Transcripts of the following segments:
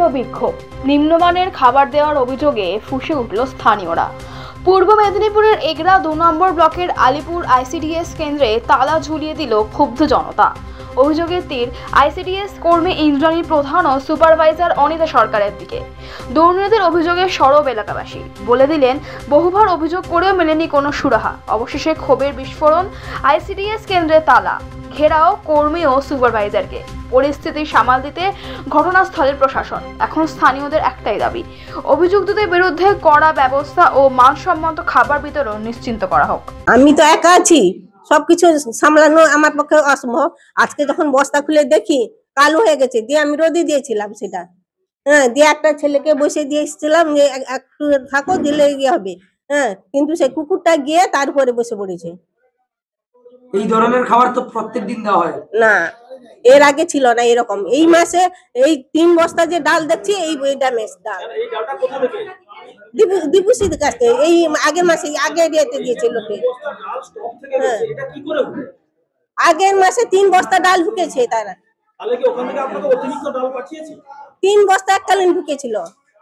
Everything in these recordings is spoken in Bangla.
তীব্র বিক্ষোভ, নিম্নমানের খাবার দেওয়ার অভিযোগে ফুঁসে উঠল স্থানীয়রা। পূর্ব মেদিনীপুরের এগরা 2 নম্বর ব্লকের আলিপুর আইসিডিএস কেন্দ্রে তালা ঝুলিয়ে দিল ক্ষুব্ধ জনতা। অভিযোগের তীর আইসিডিএস কর্মী ইন্দ্রাণী প্রধান ও সুপারভাইজার অনিতা সরকারের দিকে। দুর্নীতির অভিযোগে সরব এলাকাবাসী বলে দিলেন, বহুবার অভিযোগ করেও মেলেনি কোনো সুরাহা। অবশেষে ক্ষোভের বিস্ফোরণ, আইসিডিএস কেন্দ্রে তালা, ঘেরাও কর্মী ও সুপারভাইজারকে। পরিস্থিতি সামাল দিতে ঘটনাস্থলের প্রশাসন। এখন স্থানীয়দের একটাই দাবি, অভিযুক্তদের বিরুদ্ধে কড়া ব্যবস্থা ও মানসম্মত খাবার বিতরণ নিশ্চিত করা হোক। আমি তো একা আছি, সবকিছু সামলানো আমার পক্ষে অসম্ভব। আজকে যখন বস্তা খুলে দেখি কালো হয়ে গেছে, দিয়ে আমি রোদে দিয়েছিলাম সেটা। হ্যাঁ, দিয়ে একটা ছেলেকে বসে দিয়ে এসেছিলাম যে একটু থাকো, দিলে ইয়ে হবে। হ্যাঁ, কিন্তু সেই কুকুরটা গিয়ে তারপরে বসে পড়েছে। এই ধরনের খাবার তো প্রত্যেকদিন দেওয়া হয় না, এর আগে ছিল না এরকম। এই মাসে এই 3 বস্তা যে ডাল দেখছি, এই ড্যামেজ ডাল। এই ডালটা কোথা থেকে? দীপুসির কাছ থেকে এই আগের মাসে আগে দিয়েতে দিয়েছিল। এটা কি করে হলো? আগের মাসে 3 বস্তা ডাল ঢুকেছে তারা। তাহলে কি ওখান থেকে আপনাকে অতিরিক্ত ডাল পাঠিয়েছে? 3 বস্তা এককালীন ঢুকেছিল।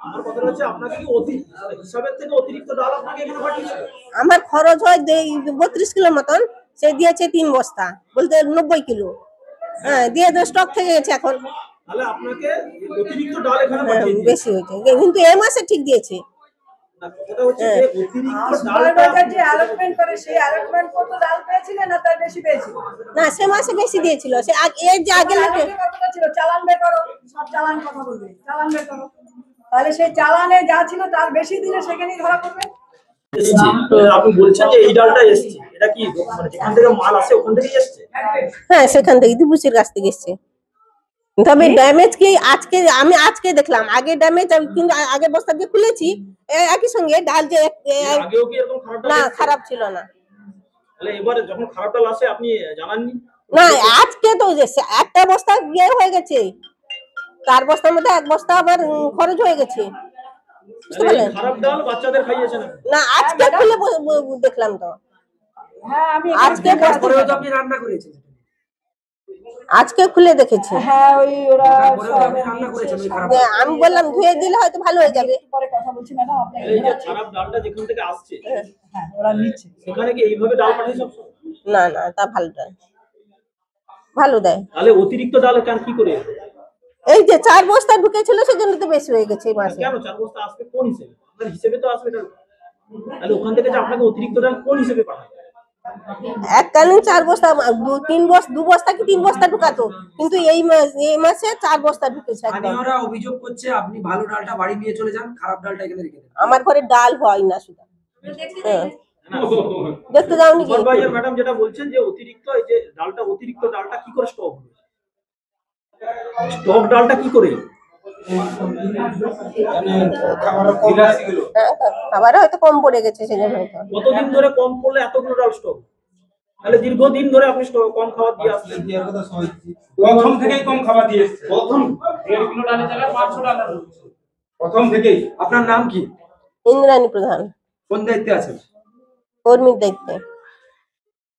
আমার কথা হচ্ছে, আপনাকে কি হিসাবের থেকে অতিরিক্ত ডাল আপনাকে এখানে পাঠিয়েছে? আমার খরচ হয় 32 কিলো মতন, সে দিয়েছে 3 বস্তা, বলতে 90 কিলো। হ্যাঁ, দিয়ে তো স্টক থেকে গেছে এখন। তাহলে আপনাকে অতিরিক্ত ডাল এখানে পাঠিয়েছে? বেশি হয়েছে, কিন্তু এই মাসে ঠিক দিয়েছে। না, কথা হচ্ছে যে অতিরিক্ত ডালটা যে অ্যালটমেন্ট করে, সেই অ্যালটমেন্ট কত ডাল পেয়েছিলেন না তার বেশি পেয়েছিল? না, সে মাসে বেশি দিয়েছিল। সে এর যে আগে লোকে কতটা ছিল? চালান বের করো, সব চালান কথা বলবে, চালান বের করো। তাহলে সেই চালানে যা ছিল তার বেশি দিলে সেখানেই ধরা পড়বে। আপনি বলছেন যে এই ডালটা এসেছে, এটা কি মানে যেখান থেকে মাল আসে ওখান থেকেই এসেছে? হ্যাঁ, সেখান থেকে দীপুসির কাছ থেকে এসেছে। তবে ড্যামেজ কি আমি আজকে দেখলাম, আগে ড্যামেজ, কিন্তু আগে বস্তা দিয়ে খুলেছি একই সঙ্গে ডাল যে আগেও কি এরকম খারাপ ডাল? না, এসেছে? খারাপ ছিল না। তাহলে এবারে যখন খারাপ ডাল আসে আপনি জানাননি? না, আজকে তো একটা বস্তা ইয়ে হয়ে গেছে, 4 বস্তার মধ্যে 1 বস্তা আবার খরচ হয়ে গেছে। বুঝতে পারলেন? খারাপ ডাল বাচ্চাদের খাইয়েছেন না, আজকে খুলে দেখলাম তো। হ্যাঁ, আমি আজকে পরেও তো আপনি রান্না করেছেন? আজকে খুলে দেখেছি। হ্যাঁ, ওই ওরা আপনি রান্না করেছেন ওই খারাপ? আমি বললাম ধুয়ে দিলে হয়তো ভালো হয়ে যাবে। পরে কথা বলছি ম্যাডাম, আপনি এই যে খারাপ ডালটা যেখান থেকে আসছে হ্যাঁ ওরা নিচ্ছে, সেখানে কি এইভাবে ডাল পাঠিয়ে সব? না না, তা ভালো দেয়, ভালো দেয়। তাহলে অতিরিক্ত ডাল কেন কি করে? এই যে 4 বস্তা ঢুকেছিল, সেজন্য তো বেশি হয়ে গেছে এই মাসে। কেন 4 বস্তা আসবে কোন হিসেবে? আপনার হিসেবে তো আসবে ডাল। তাহলে ওখান থেকে যে আপনাকে অতিরিক্ত ডাল কোন হিসেবে পাঠায়? এককালীন 4 বস্তা, 2 বস্তা কি 3 বস্তা ঢুকাতো, কিন্তু এই মাসে 4 বস্তা ঢুকেছে একদম। স্থানীয়রা অভিযোগ করছে আপনি ভালো ডালটা বাড়ি নিয়ে চলে যান, খারাপ ডালটা এখানে রেখে দেন। আমার ঘরে ডাল হয় না শুধু। দেখতে যাওনি কি? সুপারভাইজার ম্যাডাম যেটা বলছেন যে অতিরিক্ত এই যে ডালটা, অতিরিক্ত ডালটা কি করে স্টক হবে? স্টক ডালটা কি করে? খাবার হয়তো কম পড়ে গেছে সেজন্য হয়তো। কতদিন ধরে কম পড়লে এতগুলো ডাল স্টক? তাহলে দীর্ঘদিন ধরে আপনি কম খাবার দিয়ে আসছেন। প্রথম থেকেই কম খাবার দিয়ে এসেছে। প্রথম 1.5 কিলো ডালের জায়গায় 500 ডাল হচ্ছে প্রথম থেকেই। আপনার নাম কি? ইন্দ্রাণী প্রধান, কোন দায়িত্বে আছেন? কর্মীর দায়িত্বে।